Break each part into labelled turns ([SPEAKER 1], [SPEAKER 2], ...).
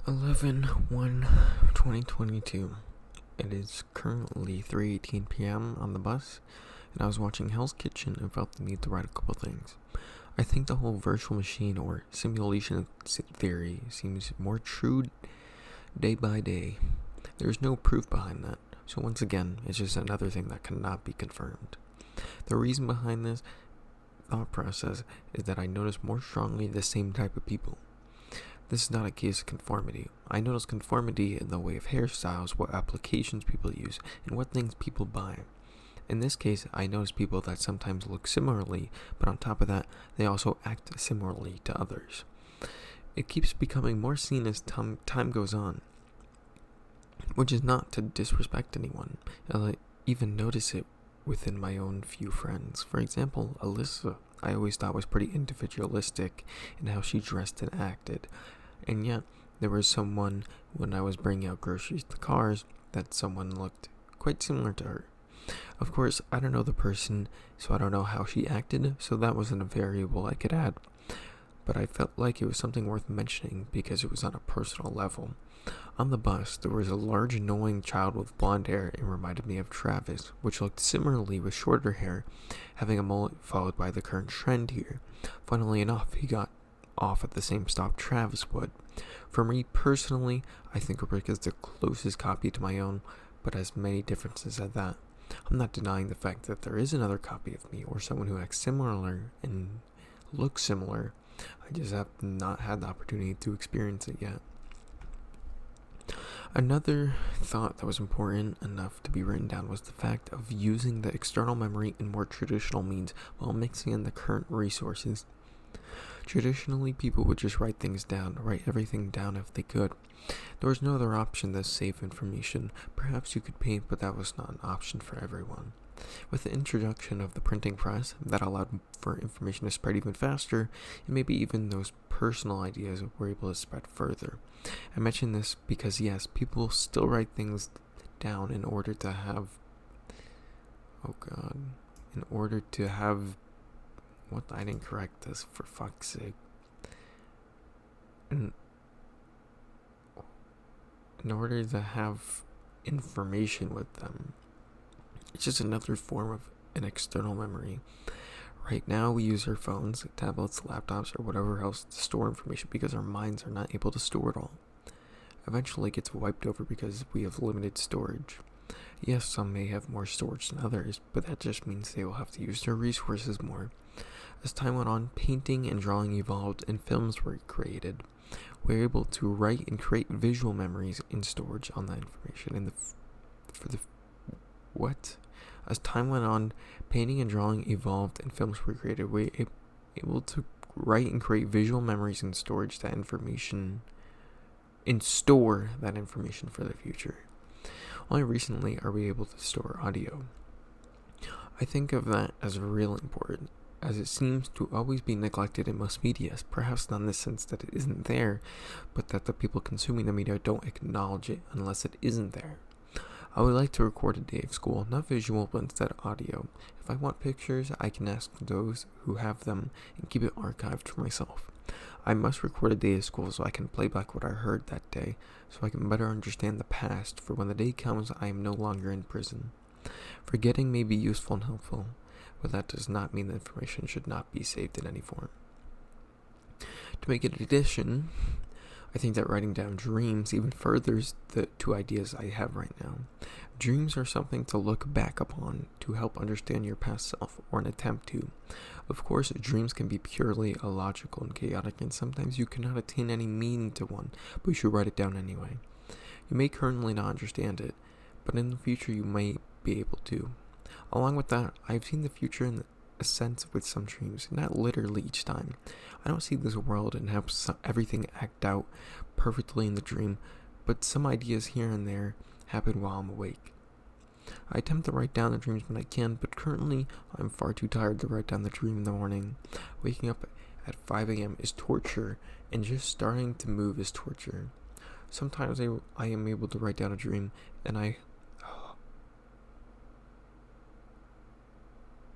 [SPEAKER 1] 11/1/2022. It is currently 3:18 p.m. on the bus, and I was watching Hell's Kitchen and felt the need to write a couple things. I think the whole virtual machine or simulation theory seems more true day by day. There's no proof behind that, so once again, it's just another thing that cannot be confirmed. The reason behind this thought process is that I notice more strongly the same type of people. This is not a case of conformity. I notice conformity in the way of hairstyles, what applications people use, and what things people buy. In this case, I notice people that sometimes look similarly, but on top of that, they also act similarly to others. It keeps becoming more seen as time goes on, which is not to disrespect anyone. I even notice it within my own few friends. For example, Alyssa, I always thought was pretty individualistic in how she dressed and acted. And yet, there was someone, when I was bringing out groceries to cars, that someone looked quite similar to her. Of course, I don't know the person, so I don't know how she acted, so that wasn't a variable I could add. But I felt like it was something worth mentioning because it was on a personal level. On the bus, there was a large annoying child with blonde hair and reminded me of Travis, which looked similarly with shorter hair, having a mullet followed by the current trend here. Funnily enough, he got off at the same stop Travis would. For me personally, I think Rick is the closest copy to my own, but has many differences at that. I'm not denying the fact that there is another copy of me or someone who acts similar and looks similar. I just have not had the opportunity to experience it yet. Another thought that was important enough to be written down was the fact of using the external memory in more traditional means while mixing in the current resources. Traditionally, people would just write everything down if they could. There was no other option than save information. Perhaps you could paint, but that was not an option for everyone. With the introduction of the printing press, that allowed for information to spread even faster, and maybe even those personal ideas were able to spread further. I mention this because yes, people still write things down in order to have I didn't correct this, for fuck's sake. In order to have information with them. It's just another form of an external memory. Right now, we use our phones, tablets, laptops, or whatever else to store information because our minds are not able to store it all. Eventually, it gets wiped over because we have limited storage. Yes, some may have more storage than others, but that just means they will have to use their resources more. As time went on, painting and drawing evolved and films were created. We were able to write and create visual memories in storage on that information. As time went on, painting and drawing evolved and films were created. We were able to write and create visual memories and store that information for the future. Only recently are we able to store audio. I think of that as real important, as it seems to always be neglected in most media, perhaps not in the sense that it isn't there, but that the people consuming the media don't acknowledge it unless it isn't there. I would like to record a day of school, not visual, but instead audio. If I want pictures, I can ask those who have them and keep it archived for myself. I must record a day of school so I can play back what I heard that day, so I can better understand the past for when the day comes I am no longer in prison. Forgetting may be useful and helpful, but that does not mean the information should not be saved in any form. To make an addition, I think that writing down dreams even furthers the two ideas I have right now. Dreams are something to look back upon to help understand your past self, or an attempt to. Of course, dreams can be purely illogical and chaotic, and sometimes you cannot attain any meaning to one, but you should write it down anyway. You may currently not understand it, but in the future you may be able to. Along with that, I've seen the future in a sense with some dreams, not literally each time. I don't see this world and have everything act out perfectly in the dream, but some ideas here and there happen while I'm awake. I attempt to write down the dreams when I can, but currently I'm far too tired to write down the dream in the morning. Waking up at 5 a.m. is torture, and just starting to move is torture. Sometimes I am able to write down a dream, and I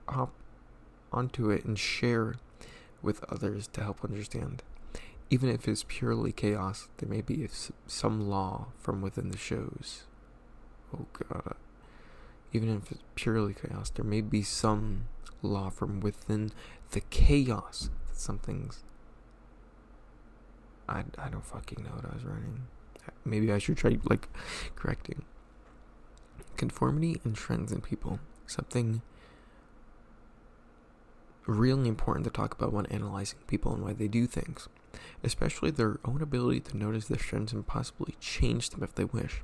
[SPEAKER 1] hop onto it and share with others to help understand. Even if it's purely chaos, there may be some law from within the shows. Oh god. Even if it's purely chaos, there may be some law from within the chaos that something's... I don't fucking know what I was writing. Maybe I should try, correcting. Conformity and trends in people. Something really important to talk about when analyzing people and why they do things. Especially their own ability to notice their trends and possibly change them if they wish.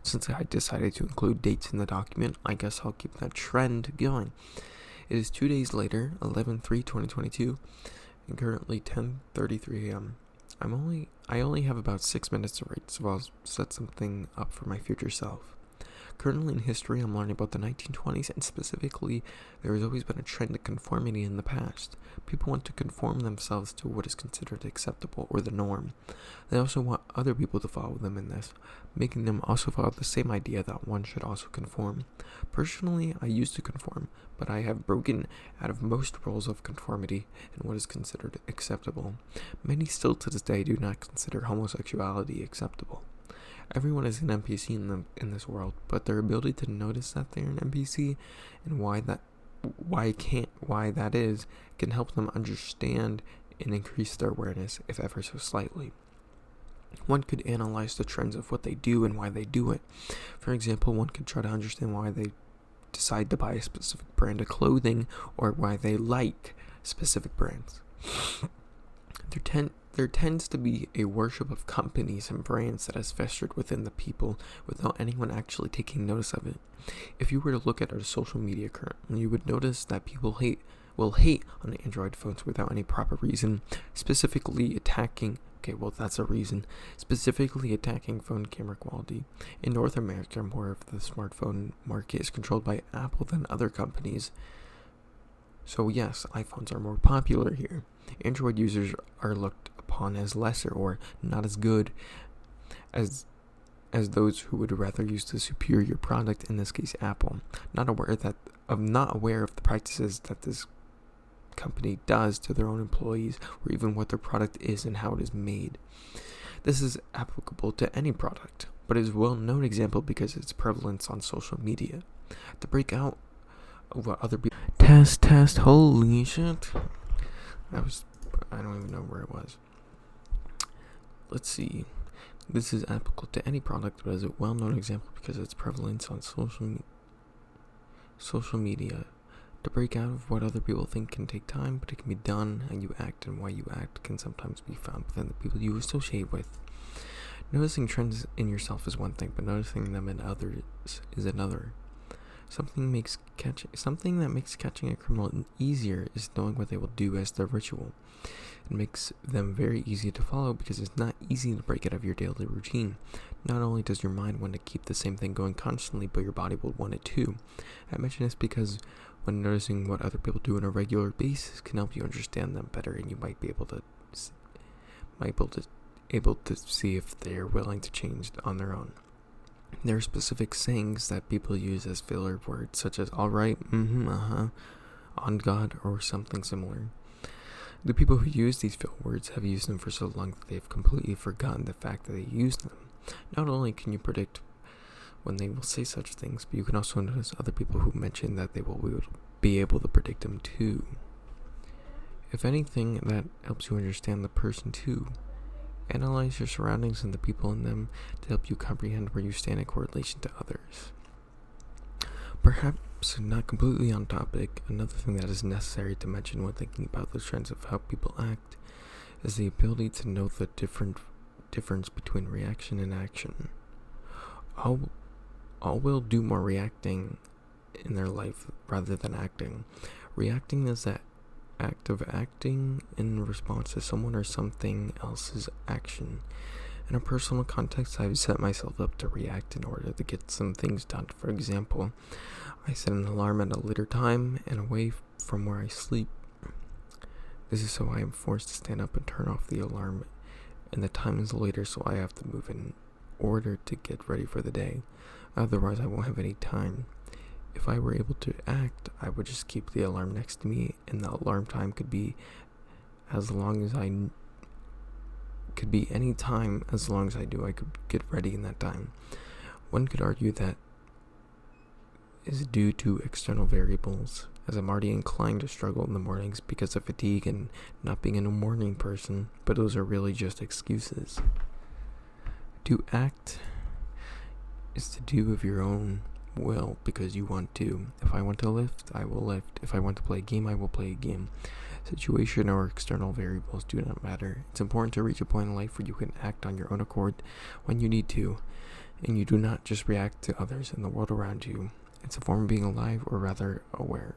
[SPEAKER 1] Since I decided to include dates in the document, I guess I'll keep that trend going. It is 2 days later, 11/3/2022, and currently 10:33 a.m. I only have about 6 minutes to write, so I'll set something up for my future self. Currently in history, I'm learning about the 1920s, and specifically, there has always been a trend to conformity in the past. People want to conform themselves to what is considered acceptable or the norm. They also want other people to follow them in this, making them also follow the same idea that one should also conform. Personally, I used to conform, but I have broken out of most roles of conformity and what is considered acceptable. Many still to this day do not consider homosexuality acceptable. Everyone is an NPC in this world, but their ability to notice that they're an NPC and why that is can help them understand and increase their awareness, if ever so slightly. One could analyze the trends of what they do and why they do it. For example, one could try to understand why they decide to buy a specific brand of clothing or why they like specific brands. There tends to be a worship of companies and brands that has festered within the people without anyone actually taking notice of it. If you were to look at our social media currently, you would notice that people will hate on Android phones without any proper reason, specifically attacking phone camera quality. In North America, more of the smartphone market is controlled by Apple than other companies. So yes, iPhones are more popular here. Android users are looked upon as lesser or not as good as those who would rather use the superior product, in this case Apple, not aware of the practices that this company does to their own employees, or even what their product is and how it is made. This is applicable to any product, but is a well-known example because of its prevalence on social media. To break out of what other people... Test, holy shit. I don't even know where it was. Let's see. This is applicable to any product, but is a well-known example because of its prevalence on social media. To break out of what other people think can take time, but it can be done. How you act and why you act can sometimes be found within the people you associate with. Noticing trends in yourself is one thing, but noticing them in others is another. Something that makes catching a criminal easier is knowing what they will do as their ritual. It makes them very easy to follow because it's not easy to break out of your daily routine. Not only does your mind want to keep the same thing going constantly, but your body will want it too. I mention this because when noticing what other people do on a regular basis can help you understand them better, and you might be able to see if they're willing to change on their own. There are specific sayings that people use as filler words, such as alright, on God, or something similar. The people who use these filler words have used them for so long that they've completely forgotten the fact that they use them. Not only can you predict when they will say such things, but you can also notice other people who mention that they will be able to predict them too. If anything, that helps you understand the person too. Analyze your surroundings and the people in them to help you comprehend where you stand in correlation to others. Perhaps not completely on topic, another thing that is necessary to mention when thinking about the trends of how people act is the ability to know the difference between reaction and action. All will do more reacting in their life rather than acting. Reacting is that act of acting in response to someone or something else's action. In a personal context, I've set myself up to react in order to get some things done. For example, I set an alarm at a later time and away from where I sleep. This is so I am forced to stand up and turn off the alarm, and the time is later, so I have to move in order to get ready for the day. Otherwise, I won't have any time. If I were able to act, I would just keep the alarm next to me, and the alarm time could be as long as I could be any time as long as I could get ready in that time. One could argue that is due to external variables, as I'm already inclined to struggle in the mornings because of fatigue and not being a morning person, but those are really just excuses. To act is to do of your own will because you want to. If I want to lift, I will lift. If I want to play a game, I will play a game. Situation or external variables do not matter. It's important to reach a point in life where you can act on your own accord when you need to, and you do not just react to others and the world around you. It's a form of being alive, or rather aware.